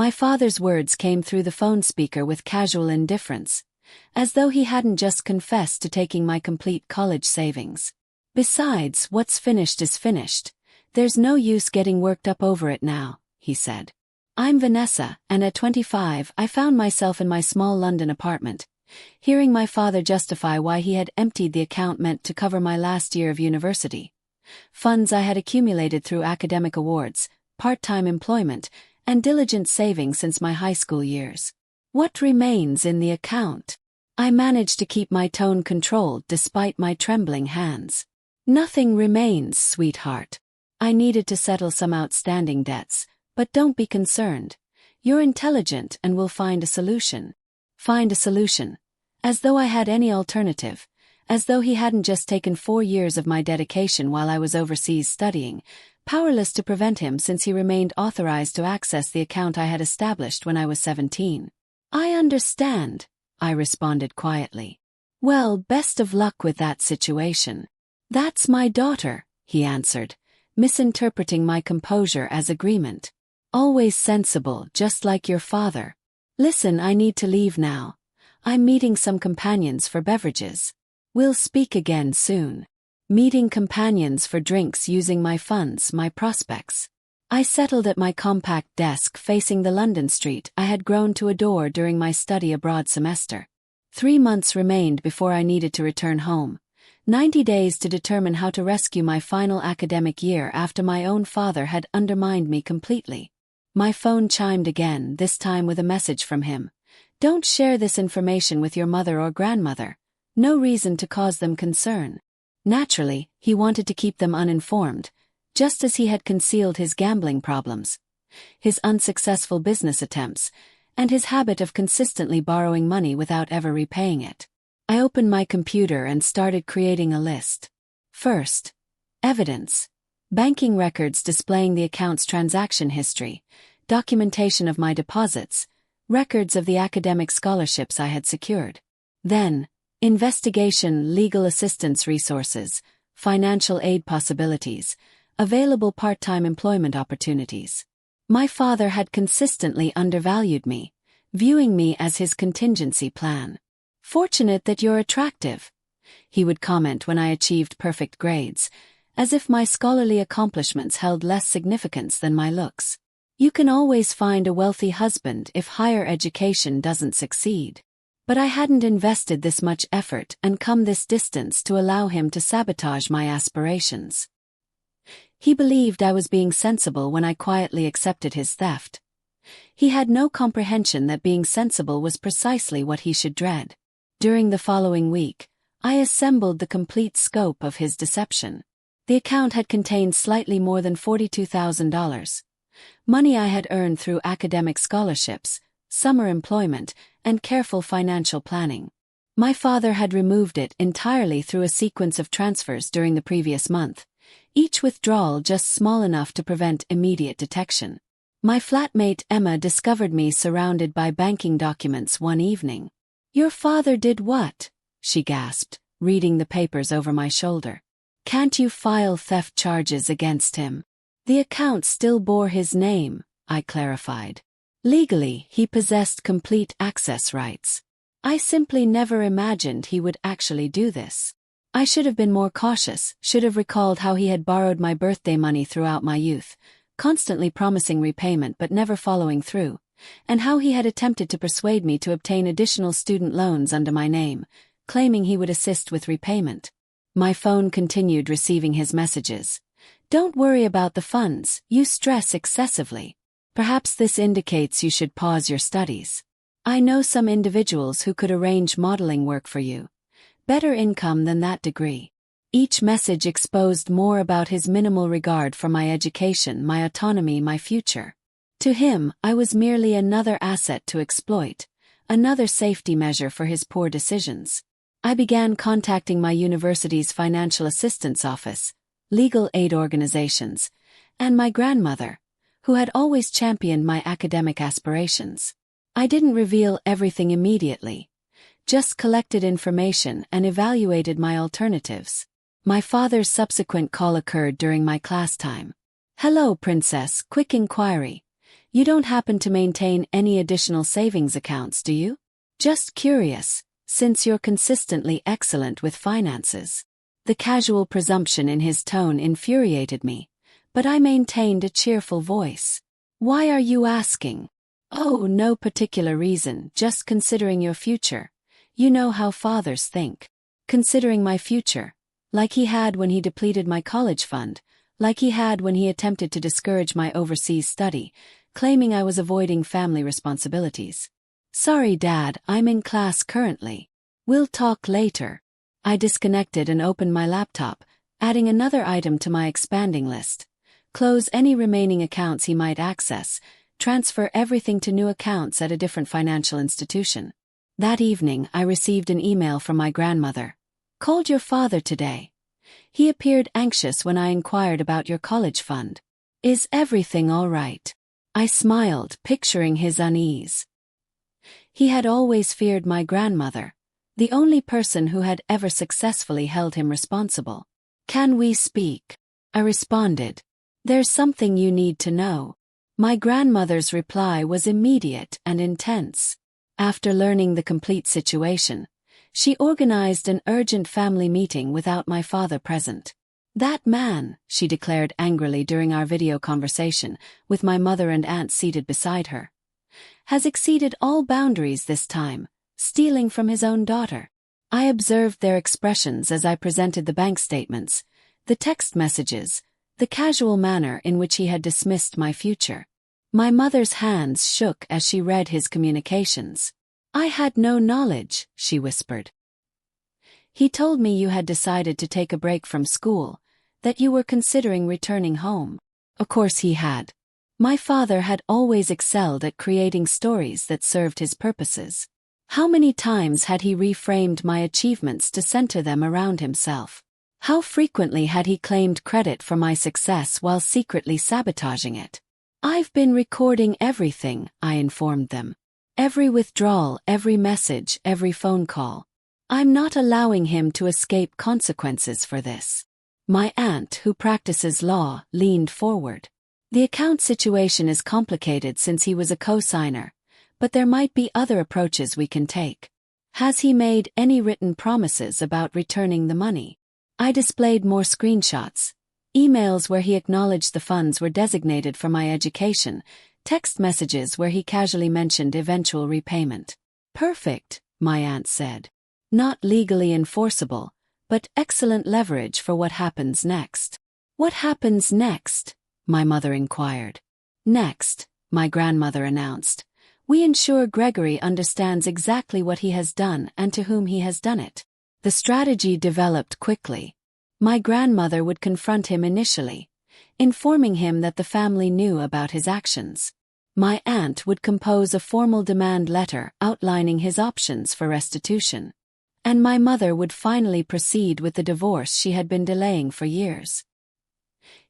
My father's words came through the phone speaker with casual indifference, as though he hadn't just confessed to taking my complete college savings. Besides, what's finished is finished. There's no use getting worked up over it now, he said. I'm Vanessa, and at 25 I found myself in my small London apartment, hearing my father justify why he had emptied the account meant to cover my last year of university. Funds I had accumulated through academic awards, part-time employment, and diligent saving since my high school years. What remains in the account? I managed to keep my tone controlled despite my trembling hands. Nothing remains, sweetheart. I needed to settle some outstanding debts, but don't be concerned. You're intelligent and will find a solution. Find a solution. As though I had any alternative. As though he hadn't just taken 4 years of my dedication while I was overseas studying, powerless to prevent him since he remained authorized to access the account I had established when I was 17. I understand, I responded quietly. Well, best of luck with that situation. That's my daughter, he answered, misinterpreting my composure as agreement. Always sensible, just like your father. Listen, I need to leave now. I'm meeting some companions for beverages. We'll speak again soon. Meeting companions for drinks using my funds, my prospects. I settled at my compact desk facing the London street I had grown to adore during my study abroad semester. 3 months remained before I needed to return home. 90 days to determine how to rescue my final academic year after my own father had undermined me completely. My phone chimed again, this time with a message from him. Don't share this information with your mother or grandmother. No reason to cause them concern. Naturally, he wanted to keep them uninformed, just as he had concealed his gambling problems, his unsuccessful business attempts, and his habit of consistently borrowing money without ever repaying it. I opened my computer and started creating a list. First, evidence. Banking records displaying the account's transaction history, documentation of my deposits, records of the academic scholarships I had secured. Then, investigation, legal assistance resources, financial aid possibilities, available part-time employment opportunities. My father had consistently undervalued me, viewing me as his contingency plan. Fortunate that you're attractive, he would comment when I achieved perfect grades, as if my scholarly accomplishments held less significance than my looks. You can always find a wealthy husband if higher education doesn't succeed. But I hadn't invested this much effort and come this distance to allow him to sabotage my aspirations. He believed I was being sensible when I quietly accepted his theft. He had no comprehension that being sensible was precisely what he should dread. During the following week, I assembled the complete scope of his deception. The account had contained slightly more than $42,000. Money I had earned through academic scholarships, summer employment, and careful financial planning. My father had removed it entirely through a sequence of transfers during the previous month, each withdrawal just small enough to prevent immediate detection. My flatmate Emma discovered me surrounded by banking documents one evening. "Your father did what?" she gasped, reading the papers over my shoulder. "Can't you file theft charges against him?" "The account still bore his name," I clarified. "Legally, he possessed complete access rights. I simply never imagined he would actually do this. I should have been more cautious, should have recalled how he had borrowed my birthday money throughout my youth, constantly promising repayment but never following through, and how he had attempted to persuade me to obtain additional student loans under my name, claiming he would assist with repayment. My phone continued receiving his messages. "Don't worry about the funds, you stress excessively. Perhaps this indicates you should pause your studies. I know some individuals who could arrange modeling work for you. Better income than that degree." Each message exposed more about his minimal regard for my education, my autonomy, my future. To him, I was merely another asset to exploit, another safety measure for his poor decisions. I began contacting my university's financial assistance office, legal aid organizations, and my grandmother, who had always championed my academic aspirations. I didn't reveal everything immediately, just collected information and evaluated my alternatives. My father's subsequent call occurred during my class time. "Hello, Princess, quick inquiry. You don't happen to maintain any additional savings accounts, do you? Just curious, since you're consistently excellent with finances. The casual presumption in his tone infuriated me, but I maintained a cheerful voice. Why are you asking? Oh, no particular reason, just considering your future. You know how fathers think. Considering my future, like he had when he depleted my college fund, like he had when he attempted to discourage my overseas study, claiming I was avoiding family responsibilities. Sorry, Dad, I'm in class currently. We'll talk later. I disconnected and opened my laptop, adding another item to my expanding list. Close any remaining accounts he might access, transfer everything to new accounts at a different financial institution. That evening, I received an email from my grandmother. Called your father today. He appeared anxious when I inquired about your college fund. Is everything all right? I smiled, picturing his unease. He had always feared my grandmother, the only person who had ever successfully held him responsible. Can we speak? I responded. There's something you need to know. My grandmother's reply was immediate and intense. After learning the complete situation, she organized an urgent family meeting without my father present. That man, she declared angrily during our video conversation, with my mother and aunt seated beside her, has exceeded all boundaries this time, stealing from his own daughter. I observed their expressions as I presented the bank statements, the text messages, the casual manner in which he had dismissed my future. My mother's hands shook as she read his communications. I had no knowledge, she whispered. He told me you had decided to take a break from school, that you were considering returning home. Of course he had. My father had always excelled at creating stories that served his purposes. How many times had he reframed my achievements to center them around himself? How frequently had he claimed credit for my success while secretly sabotaging it? I've been recording everything, I informed them. Every withdrawal, every message, every phone call. I'm not allowing him to escape consequences for this. My aunt, who practices law, leaned forward. The account situation is complicated since he was a co-signer, but there might be other approaches we can take. Has he made any written promises about returning the money? I displayed more screenshots, emails where he acknowledged the funds were designated for my education, text messages where he casually mentioned eventual repayment. Perfect, my aunt said. Not legally enforceable, but excellent leverage for what happens next. What happens next? My mother inquired. Next, my grandmother announced, we ensure Gregory understands exactly what he has done and to whom he has done it. The strategy developed quickly. My grandmother would confront him initially, informing him that the family knew about his actions. My aunt would compose a formal demand letter outlining his options for restitution. And my mother would finally proceed with the divorce she had been delaying for years.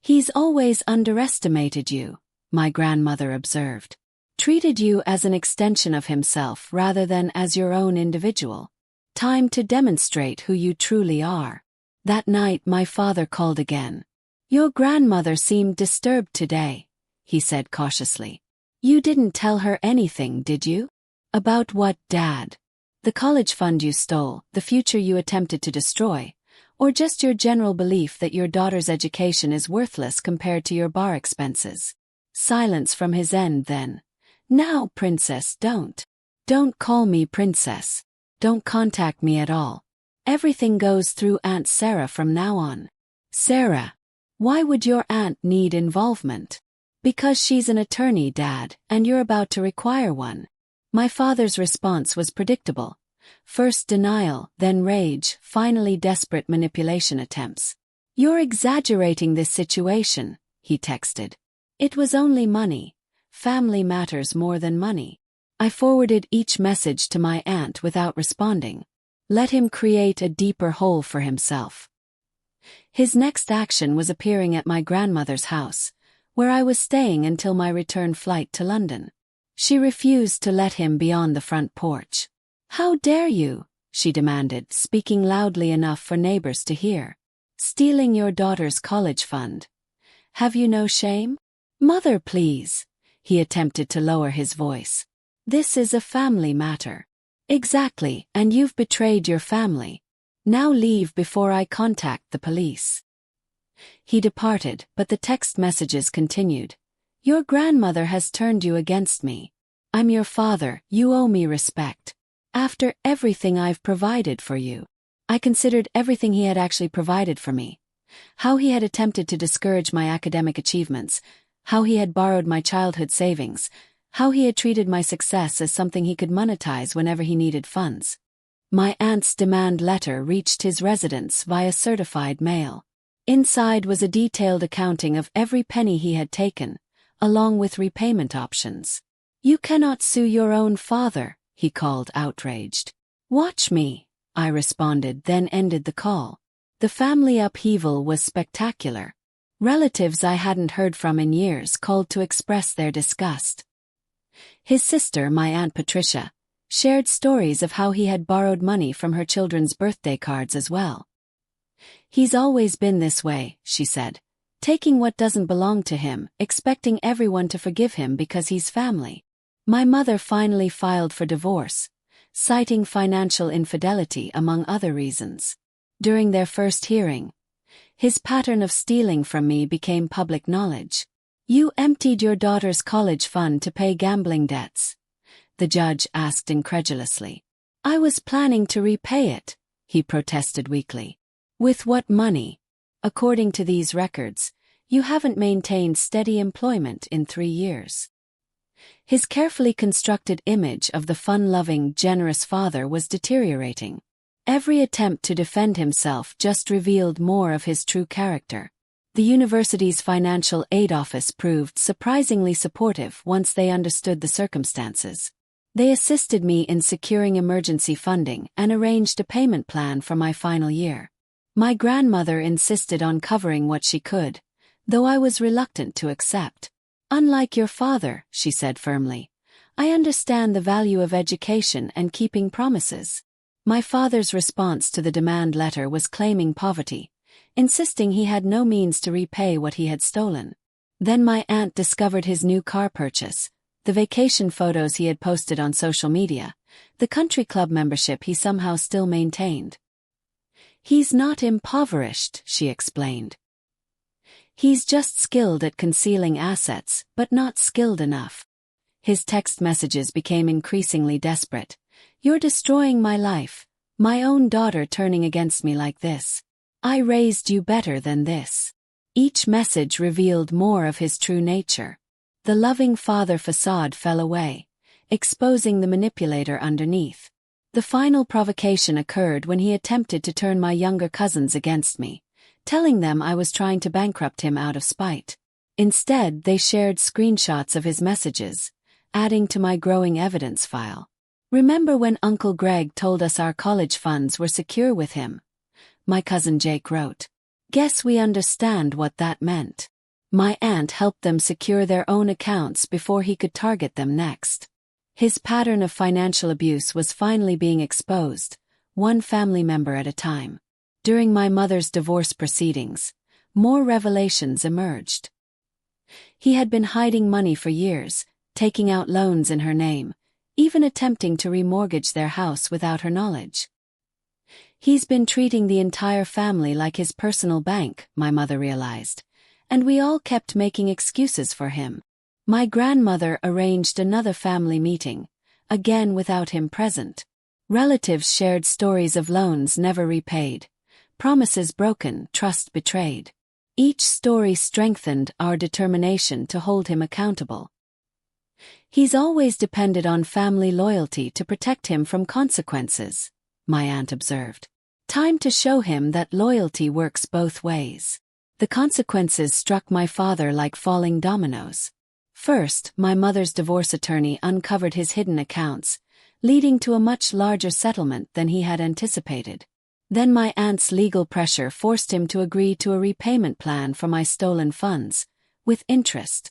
He's always underestimated you, my grandmother observed. Treated you as an extension of himself rather than as your own individual. Time to demonstrate who you truly are. That night my father called again. Your grandmother seemed disturbed today, he said cautiously. You didn't tell her anything, did you? About what, Dad? The college fund you stole, the future you attempted to destroy, or just your general belief that your daughter's education is worthless compared to your bar expenses? Silence from his end then. Now, Princess, don't. Don't call me Princess. Don't contact me at all. Everything goes through Aunt Sarah from now on. Sarah. Why would your aunt need involvement? Because she's an attorney, Dad, and you're about to require one. My father's response was predictable. First denial, then rage, finally desperate manipulation attempts. You're exaggerating this situation, he texted. It was only money. Family matters more than money. I forwarded each message to my aunt without responding. Let him create a deeper hole for himself. His next action was appearing at my grandmother's house, where I was staying until my return flight to London. She refused to let him beyond the front porch. How dare you, she demanded, speaking loudly enough for neighbors to hear. Stealing your daughter's college fund. Have you no shame? Mother, please. He attempted to lower his voice. This is a family matter. Exactly, and you've betrayed your family. Now leave before I contact the police. He departed, but the text messages continued. Your grandmother has turned you against me. I'm your father, you owe me respect. After everything I've provided for you. I considered everything he had actually provided for me. How he had attempted to discourage my academic achievements, how he had borrowed my childhood savings, how he had treated my success as something he could monetize whenever he needed funds. My aunt's demand letter reached his residence via certified mail. Inside was a detailed accounting of every penny he had taken, along with repayment options. You cannot sue your own father, he called, outraged. Watch me, I responded, then ended the call. The family upheaval was spectacular. Relatives I hadn't heard from in years called to express their disgust. His sister, my Aunt Patricia, shared stories of how he had borrowed money from her children's birthday cards as well. He's always been this way, she said, taking what doesn't belong to him, expecting everyone to forgive him because he's family. My mother finally filed for divorce, citing financial infidelity among other reasons. During their first hearing, his pattern of stealing from me became public knowledge. You emptied your daughter's college fund to pay gambling debts, the judge asked incredulously. I was planning to repay it, he protested weakly. With what money? According to these records, you haven't maintained steady employment in 3 years. His carefully constructed image of the fun-loving, generous father was deteriorating. Every attempt to defend himself just revealed more of his true character. The university's financial aid office proved surprisingly supportive once they understood the circumstances. They assisted me in securing emergency funding and arranged a payment plan for my final year. My grandmother insisted on covering what she could, though I was reluctant to accept. Unlike your father, she said firmly, I understand the value of education and keeping promises. My father's response to the demand letter was claiming poverty, insisting he had no means to repay what he had stolen. Then my aunt discovered his new car purchase, the vacation photos he had posted on social media, the country club membership he somehow still maintained. He's not impoverished, she explained. He's just skilled at concealing assets, but not skilled enough. His text messages became increasingly desperate. You're destroying my life, my own daughter turning against me like this. I raised you better than this. Each message revealed more of his true nature. The loving father facade fell away, exposing the manipulator underneath. The final provocation occurred when he attempted to turn my younger cousins against me, telling them I was trying to bankrupt him out of spite. Instead, they shared screenshots of his messages, adding to my growing evidence file. Remember when Uncle Greg told us our college funds were secure with him? My cousin Jake wrote. Guess we understand what that meant. My aunt helped them secure their own accounts before he could target them next. His pattern of financial abuse was finally being exposed, one family member at a time. During my mother's divorce proceedings, more revelations emerged. He had been hiding money for years, taking out loans in her name, even attempting to remortgage their house without her knowledge. He's been treating the entire family like his personal bank, my mother realized, and we all kept making excuses for him. My grandmother arranged another family meeting, again without him present. Relatives shared stories of loans never repaid, promises broken, trust betrayed. Each story strengthened our determination to hold him accountable. He's always depended on family loyalty to protect him from consequences, my aunt observed. Time to show him that loyalty works both ways. The consequences struck my father like falling dominoes. First, my mother's divorce attorney uncovered his hidden accounts, leading to a much larger settlement than he had anticipated. Then my aunt's legal pressure forced him to agree to a repayment plan for my stolen funds, with interest.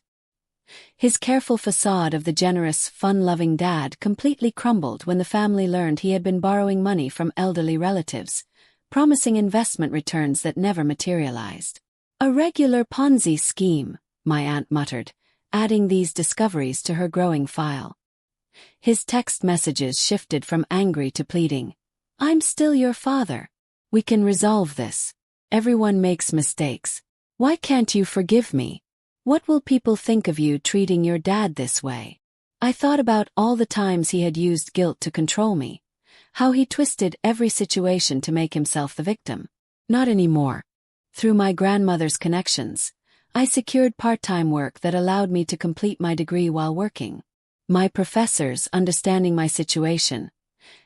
His careful facade of the generous, fun-loving dad completely crumbled when the family learned he had been borrowing money from elderly relatives, promising investment returns that never materialized. A regular Ponzi scheme, my aunt muttered, adding these discoveries to her growing file. His text messages shifted from angry to pleading. "I'm still your father. We can resolve this. Everyone makes mistakes. Why can't you forgive me? What will people think of you treating your dad this way?" I thought about all the times he had used guilt to control me, how he twisted every situation to make himself the victim. Not anymore. Through my grandmother's connections, I secured part-time work that allowed me to complete my degree while working. My professors, understanding my situation,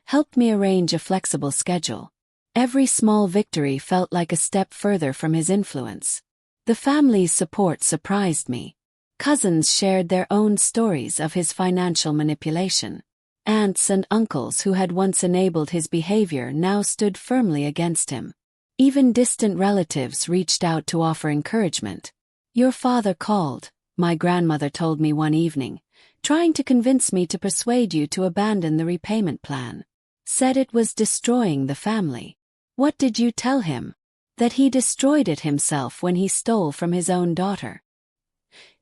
helped me arrange a flexible schedule. Every small victory felt like a step further from his influence. The family's support surprised me. Cousins shared their own stories of his financial manipulation. Aunts and uncles who had once enabled his behavior now stood firmly against him. Even distant relatives reached out to offer encouragement. "Your father called," my grandmother told me one evening, "trying to convince me to persuade you to abandon the repayment plan. Said it was destroying the family." "What did you tell him?" "That he destroyed it himself when he stole from his own daughter."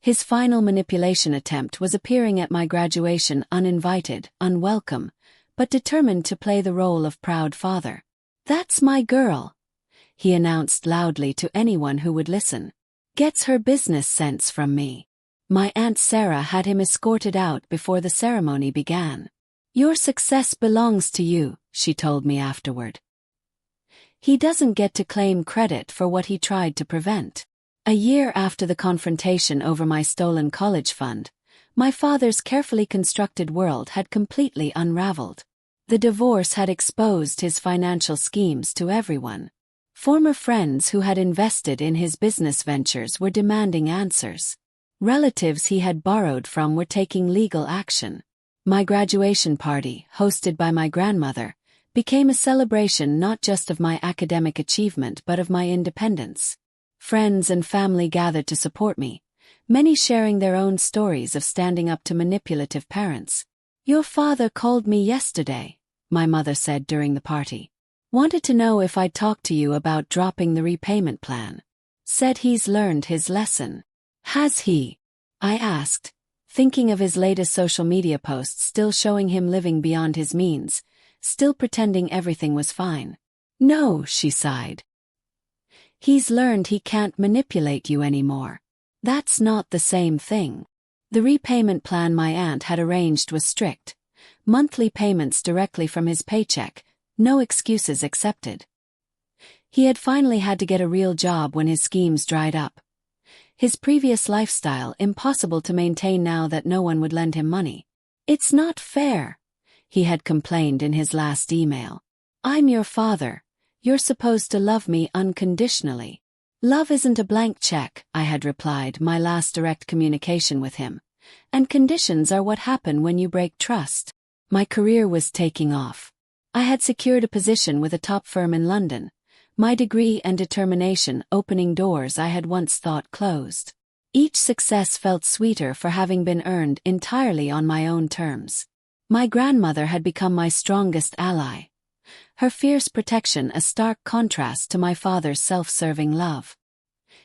His final manipulation attempt was appearing at my graduation uninvited, unwelcome, but determined to play the role of proud father. "That's my girl," he announced loudly to anyone who would listen. "Gets her business sense from me." My Aunt Sarah had him escorted out before the ceremony began. "Your success belongs to you," she told me afterward. He doesn't get to claim credit for what he tried to prevent. A year after the confrontation over my stolen college fund, my father's carefully constructed world had completely unraveled. The divorce had exposed his financial schemes to everyone. Former friends who had invested in his business ventures were demanding answers. Relatives he had borrowed from were taking legal action. My graduation party, hosted by my grandmother, became a celebration not just of my academic achievement but of my independence. Friends and family gathered to support me, many sharing their own stories of standing up to manipulative parents. "Your father called me yesterday," my mother said during the party. "Wanted to know if I'd talk to you about dropping the repayment plan. Said he's learned his lesson." "Has he?" I asked, thinking of his latest social media posts still showing him living beyond his means, still pretending everything was fine. "No," she sighed. "He's learned he can't manipulate you anymore. That's not the same thing." The repayment plan my aunt had arranged was strict. Monthly payments directly from his paycheck, no excuses accepted. He had finally had to get a real job when his schemes dried up. His previous lifestyle impossible to maintain now that no one would lend him money. "It's not fair," he had complained in his last email. "I'm your father. You're supposed to love me unconditionally." "Love isn't a blank check," I had replied, my last direct communication with him. "And conditions are what happen when you break trust." My career was taking off. I had secured a position with a top firm in London, my degree and determination opening doors I had once thought closed. Each success felt sweeter for having been earned entirely on my own terms. My grandmother had become my strongest ally. Her fierce protection a stark contrast to my father's self-serving love.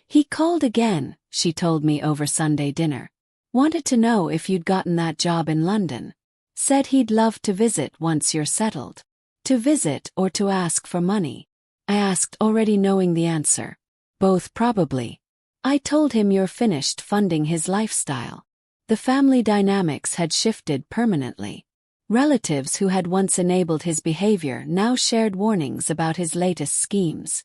"He called again," she told me over Sunday dinner. "Wanted to know if you'd gotten that job in London. Said he'd love to visit once you're settled." To visit or to ask for money? I asked, already knowing the answer. Both probably. I told him you're finished funding his lifestyle. The family dynamics had shifted permanently. Relatives who had once enabled his behavior now shared warnings about his latest schemes.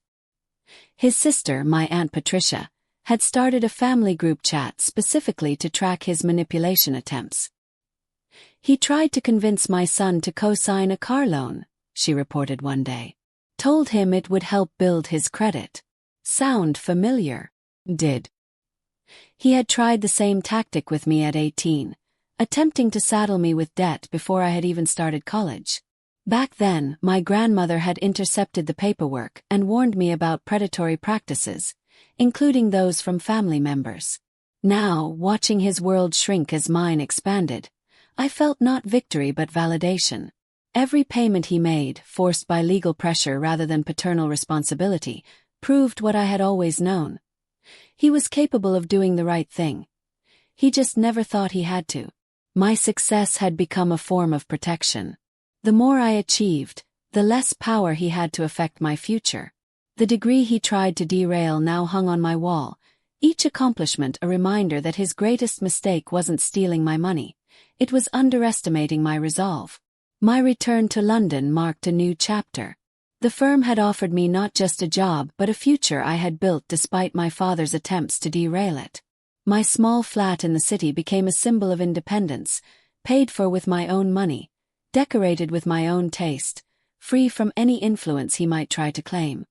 His sister, my Aunt Patricia, had started a family group chat specifically to track his manipulation attempts. "He tried to convince my son to co-sign a car loan," she reported one day. "Told him it would help build his credit." Sound familiar? Did. He had tried the same tactic with me at 18, attempting to saddle me with debt before I had even started college. Back then, my grandmother had intercepted the paperwork and warned me about predatory practices, including those from family members. Now, watching his world shrink as mine expanded, I felt not victory but validation. Every payment he made, forced by legal pressure rather than paternal responsibility, proved what I had always known. He was capable of doing the right thing. He just never thought he had to. My success had become a form of protection. The more I achieved, the less power he had to affect my future. The degree he tried to derail now hung on my wall, each accomplishment a reminder that his greatest mistake wasn't stealing my money. It was underestimating my resolve. My return to London marked a new chapter. The firm had offered me not just a job but a future I had built despite my father's attempts to derail it. My small flat in the city became a symbol of independence, paid for with my own money, decorated with my own taste, free from any influence he might try to claim.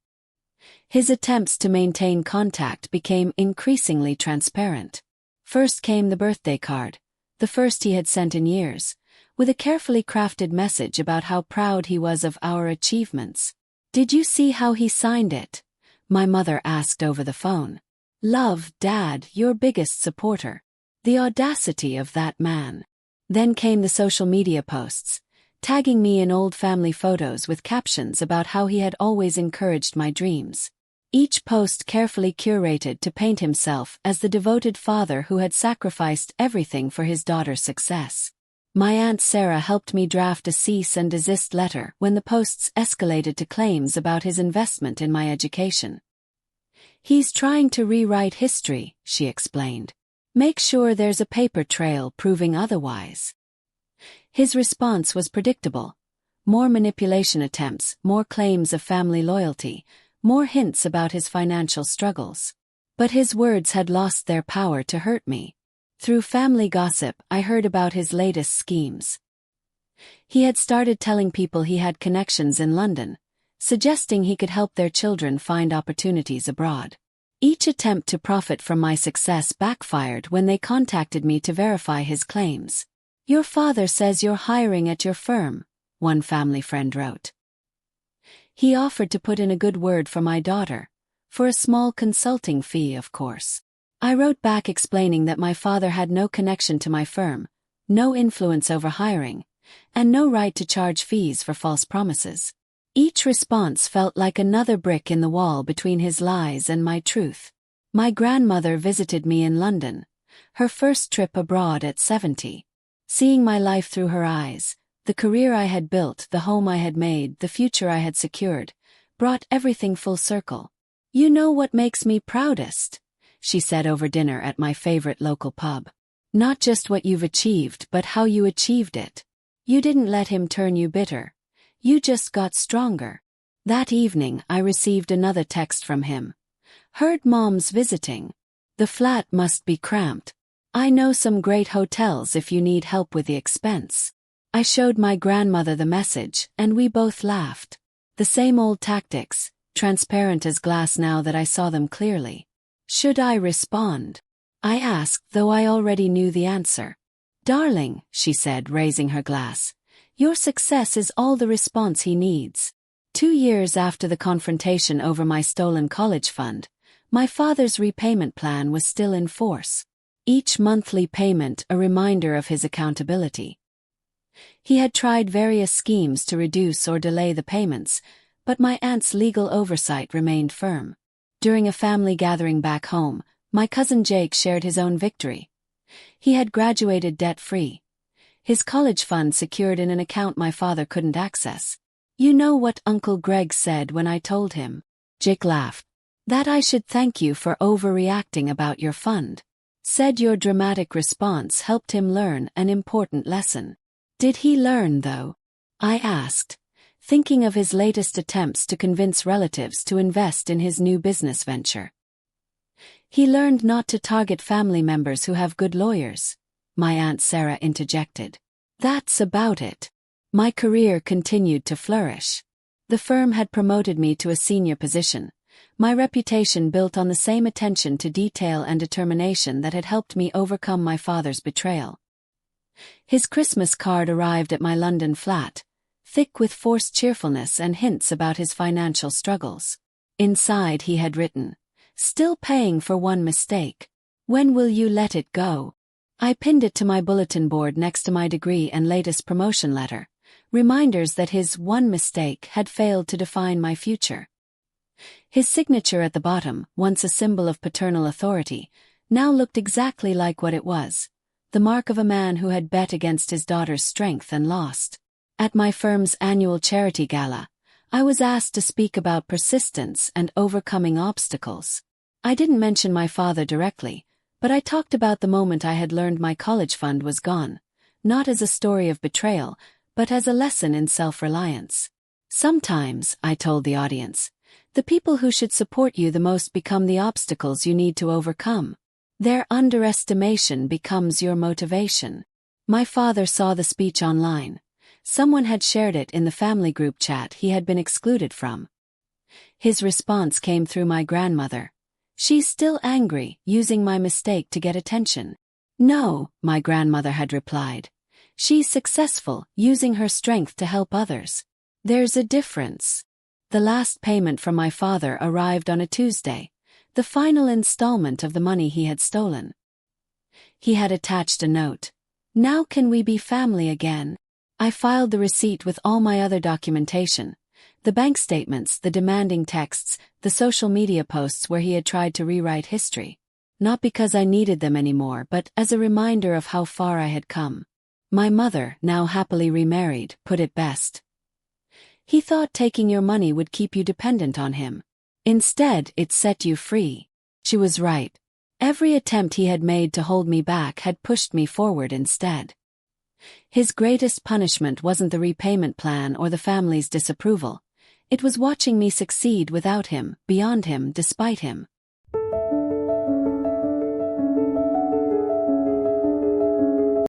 His attempts to maintain contact became increasingly transparent. First came the birthday card, the first he had sent in years, with a carefully crafted message about how proud he was of our achievements. "Did you see how he signed it?" my mother asked over the phone. "Love, Dad, your biggest supporter." The audacity of that man. Then came the social media posts, tagging me in old family photos with captions about how he had always encouraged my dreams. Each post carefully curated to paint himself as the devoted father who had sacrificed everything for his daughter's success. My Aunt Sarah helped me draft a cease and desist letter when the posts escalated to claims about his investment in my education. "He's trying to rewrite history," she explained. "Make sure there's a paper trail proving otherwise." His response was predictable. More manipulation attempts, more claims of family loyalty, more hints about his financial struggles. But his words had lost their power to hurt me. Through family gossip, I heard about his latest schemes. He had started telling people he had connections in London, suggesting he could help their children find opportunities abroad. Each attempt to profit from my success backfired when they contacted me to verify his claims. "Your father says you're hiring at your firm," one family friend wrote. He offered to put in a good word for my daughter, for a small consulting fee, of course. I wrote back explaining that my father had no connection to my firm, no influence over hiring, and no right to charge fees for false promises. Each response felt like another brick in the wall between his lies and my truth. My grandmother visited me in London, her first trip abroad at 70. Seeing my life through her eyes, the career I had built, the home I had made, the future I had secured, brought everything full circle. "You know what makes me proudest?" she said over dinner at my favorite local pub. "Not just what you've achieved but how you achieved it. You didn't let him turn you bitter. You just got stronger." That evening I received another text from him. "Heard Mom's visiting. The flat must be cramped. I know some great hotels if you need help with the expense." I showed my grandmother the message, and we both laughed. The same old tactics, transparent as glass now that I saw them clearly. Should I respond? I asked, though I already knew the answer. "Darling," she said, raising her glass, "your success is all the response he needs." 2 years after the confrontation over my stolen college fund, my father's repayment plan was still in force. Each monthly payment a reminder of his accountability. He had tried various schemes to reduce or delay the payments, but my aunt's legal oversight remained firm. During a family gathering back home, my cousin Jake shared his own victory. He had graduated debt-free. His college fund secured in an account my father couldn't access. "You know what Uncle Greg said when I told him?" Jake laughed. "That I should thank you for overreacting about your fund. Said your dramatic response helped him learn an important lesson." "Did he learn, though?" I asked, thinking of his latest attempts to convince relatives to invest in his new business venture. "He learned not to target family members who have good lawyers," my Aunt Sarah interjected. "That's about it." My career continued to flourish. The firm had promoted me to a senior position, my reputation built on the same attention to detail and determination that had helped me overcome my father's betrayal. His Christmas card arrived at my London flat, thick with forced cheerfulness and hints about his financial struggles. Inside he had written, "Still paying for one mistake. When will you let it go?" I pinned it to my bulletin board next to my degree and latest promotion letter, reminders that his one mistake had failed to define my future. His signature at the bottom, once a symbol of paternal authority, now looked exactly like what it was: the mark of a man who had bet against his daughter's strength and lost. At my firm's annual charity gala, I was asked to speak about persistence and overcoming obstacles. I didn't mention my father directly, but I talked about the moment I had learned my college fund was gone, not as a story of betrayal, but as a lesson in self-reliance. Sometimes, I told the audience, the people who should support you the most become the obstacles you need to overcome. Their underestimation becomes your motivation. My father saw the speech online. Someone had shared it in the family group chat he had been excluded from. His response came through my grandmother. "She's still angry, using my mistake to get attention." "No," my grandmother had replied. "She's successful, using her strength to help others. There's a difference." The last payment from my father arrived on a Tuesday, the final installment of the money he had stolen. He had attached a note. "Now can we be family again?" I filed the receipt with all my other documentation: the bank statements, the demanding texts, the social media posts where he had tried to rewrite history. Not because I needed them anymore, but as a reminder of how far I had come. My mother, now happily remarried, put it best. "He thought taking your money would keep you dependent on him. Instead, it set you free." She was right. Every attempt he had made to hold me back had pushed me forward instead. His greatest punishment wasn't the repayment plan or the family's disapproval. It was watching me succeed without him, beyond him, despite him.